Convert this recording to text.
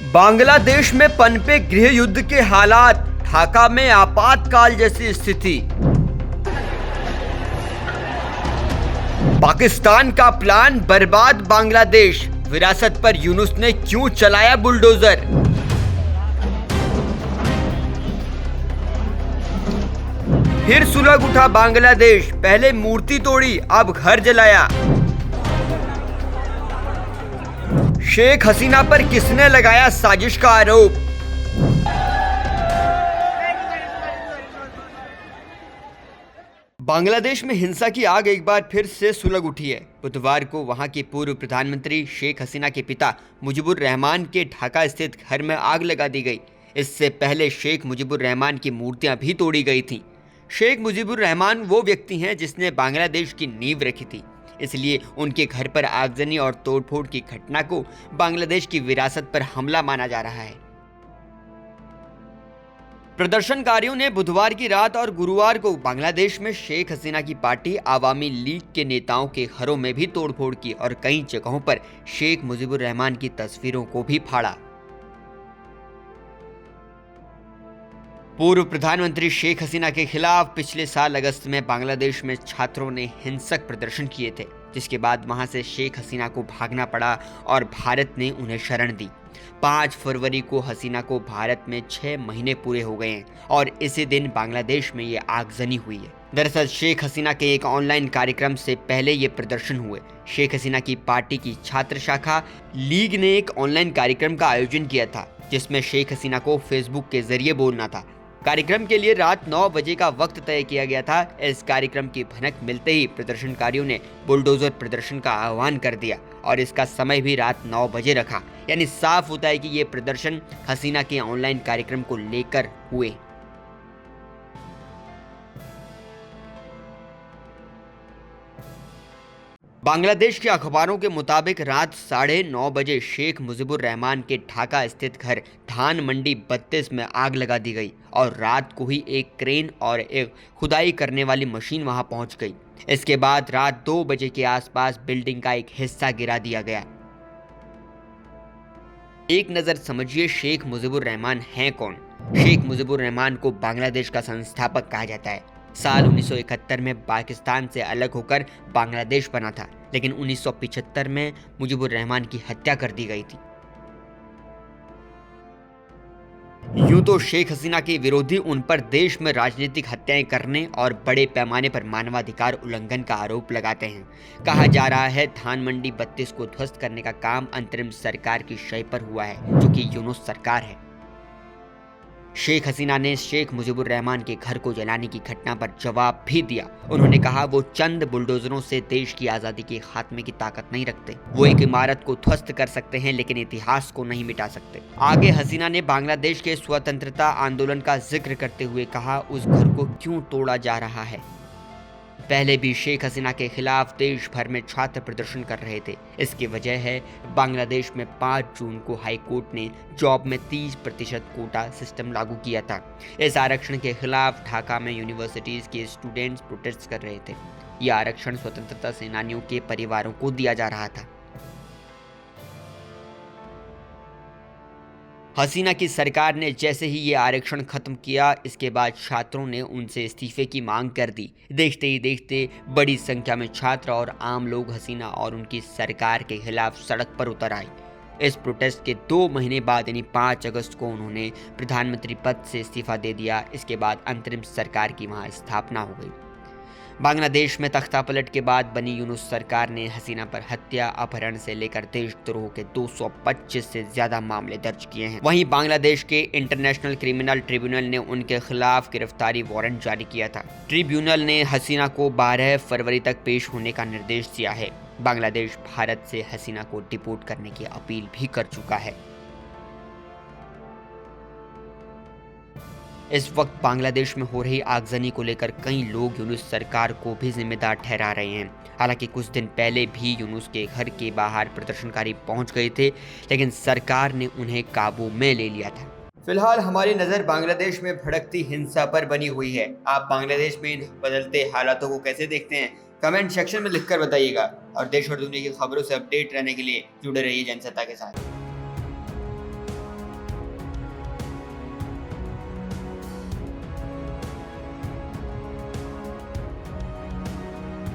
बांग्लादेश में पनपे गृह युद्ध के हालात, ढाका में आपातकाल जैसी स्थिति। पाकिस्तान का प्लान बर्बाद बांग्लादेश, विरासत पर यूनुस ने क्यों चलाया बुलडोजर। फिर सुलग उठा बांग्लादेश, पहले मूर्ति तोड़ी अब घर जलाया। शेख हसीना पर किसने लगाया साजिश का आरोप। बांग्लादेश में हिंसा की आग एक बार फिर से सुलग उठी है। बुधवार को वहां की पूर्व प्रधानमंत्री शेख हसीना के पिता मुजीबुर रहमान के ढाका स्थित घर में आग लगा दी गई। इससे पहले शेख मुजीबुर रहमान की मूर्तियां भी तोड़ी गई थीं। शेख मुजीबुर रहमान वो व्यक्ति हैं जिसने बांग्लादेश की नींव रखी थी, इसलिए उनके घर पर आगजनी और तोड़फोड़ की घटना को बांग्लादेश की विरासत पर हमला माना जा रहा है। प्रदर्शनकारियों ने बुधवार की रात और गुरुवार को बांग्लादेश में शेख हसीना की पार्टी आवामी लीग के नेताओं के घरों में भी तोड़फोड़ की और कई जगहों पर शेख मुजीबुर रहमान की तस्वीरों को भी फाड़ा। पूर्व प्रधानमंत्री शेख हसीना के खिलाफ पिछले साल अगस्त में बांग्लादेश में छात्रों ने हिंसक प्रदर्शन किए थे, जिसके बाद वहां से शेख हसीना को भागना पड़ा और भारत ने उन्हें शरण दी। 5 फरवरी को हसीना को भारत में 6 महीने पूरे हो गए हैं और इसी दिन बांग्लादेश में ये आगजनी हुई है। दरअसल शेख हसीना के एक ऑनलाइन कार्यक्रम से पहले ये प्रदर्शन हुए। शेख हसीना की पार्टी की छात्र शाखा लीग ने एक ऑनलाइन कार्यक्रम का आयोजन किया था, जिसमें शेख हसीना को फेसबुक के जरिए बोलना था। कार्यक्रम के लिए रात 9 बजे का वक्त तय किया गया था। इस कार्यक्रम की भनक मिलते ही प्रदर्शनकारियों ने बुलडोजर प्रदर्शन का आह्वान कर दिया और इसका समय भी रात 9 बजे रखा। यानी साफ होता है कि ये प्रदर्शन हसीना के ऑनलाइन कार्यक्रम को लेकर हुए। बांग्लादेश के अखबारों के मुताबिक रात 9:30 बजे शेख मुजीबुर रहमान के ढाका स्थित घर धान मंडी 32 में आग लगा दी गई और रात को ही एक क्रेन और एक खुदाई करने वाली मशीन वहां पहुंच गई। इसके बाद रात 2 बजे के आसपास बिल्डिंग का एक हिस्सा गिरा दिया गया। एक नजर समझिए शेख मुजीबुर रहमान हैं कौन। शेख मुजीबुर रहमान को बांग्लादेश का संस्थापक कहा जाता है। साल 1971 में पाकिस्तान से अलग होकर बांग्लादेश बना था, लेकिन 1975 में मुजीबुर रहमान की हत्या कर दी गई थी। यूं तो शेख हसीना के विरोधी उन पर देश में राजनीतिक हत्याएं करने और बड़े पैमाने पर मानवाधिकार उल्लंघन का आरोप लगाते हैं। कहा जा रहा है धान मंडी 32 को ध्वस्त करने का काम अंतरिम सरकार की शय पर हुआ है, जो कि यूनुस सरकार है। शेख हसीना ने शेख मुजीबुर रहमान के घर को जलाने की घटना पर जवाब भी दिया। उन्होंने कहा वो चंद बुलडोजरों से देश की आज़ादी के खात्मे की ताकत नहीं रखते। वो एक इमारत को ध्वस्त कर सकते हैं लेकिन इतिहास को नहीं मिटा सकते। आगे हसीना ने बांग्लादेश के स्वतंत्रता आंदोलन का जिक्र करते हुए कहा उस घर को क्यों तोड़ा जा रहा है। पहले भी शेख हसीना के खिलाफ देश भर में छात्र प्रदर्शन कर रहे थे। इसकी वजह है बांग्लादेश में 5 जून को हाई कोर्ट ने जॉब में 30% कोटा सिस्टम लागू किया था। इस आरक्षण के खिलाफ ढाका में यूनिवर्सिटीज के स्टूडेंट्स प्रोटेस्ट कर रहे थे। यह आरक्षण स्वतंत्रता सेनानियों के परिवारों को दिया जा रहा था। हसीना की सरकार ने जैसे ही ये आरक्षण खत्म किया, इसके बाद छात्रों ने उनसे इस्तीफे की मांग कर दी। देखते ही देखते बड़ी संख्या में छात्र और आम लोग हसीना और उनकी सरकार के खिलाफ सड़क पर उतर आए। इस प्रोटेस्ट के 2 महीने बाद यानी 5 अगस्त को उन्होंने प्रधानमंत्री पद से इस्तीफा दे दिया। इसके बाद अंतरिम सरकार की वहां स्थापना हो गई। बांग्लादेश में तख्तापलट के बाद बनी यूनुस सरकार ने हसीना पर हत्या, अपहरण से लेकर देशद्रोह के 225 से ज्यादा मामले दर्ज किए हैं। वहीं बांग्लादेश के इंटरनेशनल क्रिमिनल ट्रिब्यूनल ने उनके खिलाफ गिरफ्तारी वारंट जारी किया था। ट्रिब्यूनल ने हसीना को 12 फरवरी तक पेश होने का निर्देश दिया है। बांग्लादेश भारत से हसीना को डिपोर्ट करने की अपील भी कर चुका है। इस वक्त बांग्लादेश में हो रही आगजनी को लेकर कई लोग यूनुस सरकार को भी जिम्मेदार ठहरा रहे हैं। हालांकि कुछ दिन पहले भी यूनुस के घर के बाहर प्रदर्शनकारी पहुंच गए थे, लेकिन सरकार ने उन्हें काबू में ले लिया था। फिलहाल हमारी नज़र बांग्लादेश में भड़कती हिंसा पर बनी हुई है। आप बांग्लादेश में इन बदलते हालातों को कैसे देखते हैं, कमेंट सेक्शन में लिखकर बताइएगा। और देश और दुनिया की खबरों से अपडेट रहने के लिए जुड़े रहिए जनसत्ता के साथ।